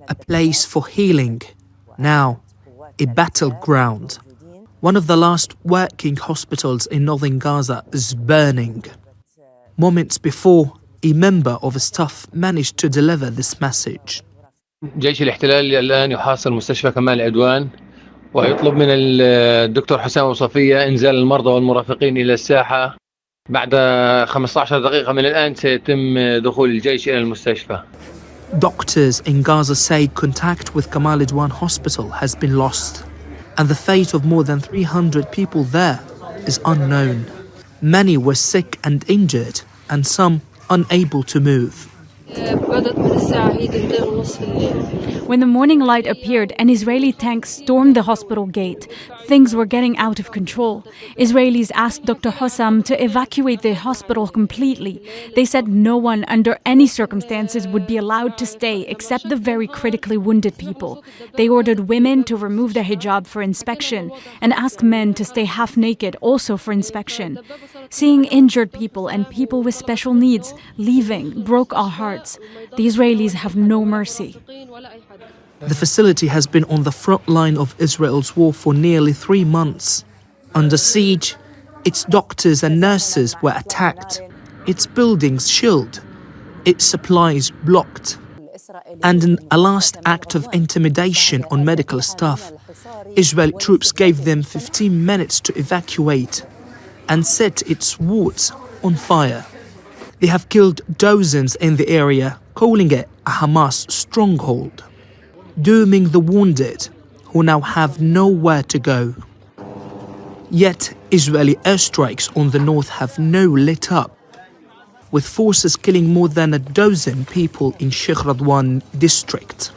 a place for healing, now a battleground. One of the last working hospitals in Northern Gaza is burning. Moments before, a member of staff managed to deliver this message. جيش الاحتلال الآن يحاصر مستشفى كمال عدوان ويطلب من الدكتور حسام وصفية إنزال المرضى والمرافقين إلى الساحة. بعد 15 دقيقة من الآن سيتم دخول الجيش إلى المستشفى. Doctors in Gaza say contact with Kamal Adwan hospital has been lost, and the fate of more than 300 people there is unknown. Many were sick and injured, and some unable to move. When the morning light appeared, an Israeli tank stormed the hospital gate. Things were getting out of control. Israelis asked Dr. Hossam to evacuate the hospital completely. They said no one under any circumstances would be allowed to stay except the very critically wounded people. They ordered women to remove their hijab for inspection and asked men to stay half naked also for inspection. Seeing injured people and people with special needs leaving broke our hearts. The Israelis have no mercy. The facility has been on the front line of Israel's war for nearly 3 months. Under siege, its doctors and nurses were attacked, its buildings shelled, its supplies blocked. And in a last act of intimidation on medical staff, Israeli troops gave them 15 minutes to evacuate and set its wards on fire. They have killed dozens in the area, calling it a Hamas stronghold, dooming the wounded who now have nowhere to go. Yet Israeli airstrikes on the north have no let up, with forces killing more than a dozen people in Sheikh Radwan district.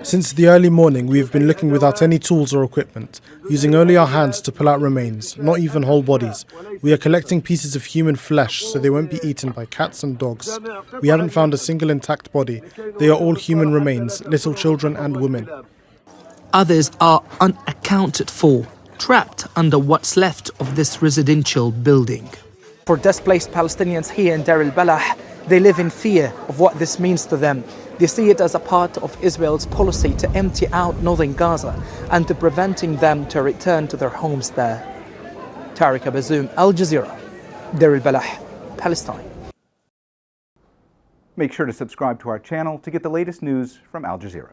Since the early morning, we have been looking without any tools or equipment, using only our hands to pull out remains, not even whole bodies. We are collecting pieces of human flesh so they won't be eaten by cats and dogs. We haven't found a single intact body. They are all human remains, little children and women. Others are unaccounted for, trapped under what's left of this residential building. For displaced Palestinians here in Deir al-Balah, they live in fear of what this means to them. They see it as a part of Israel's policy to empty out Northern Gaza and to preventing them to return to their homes there. Tareq, Azzoum, Al Jazeera, Deir al-Balah, Palestine. Make sure to subscribe to our channel to get the latest news from Al Jazeera.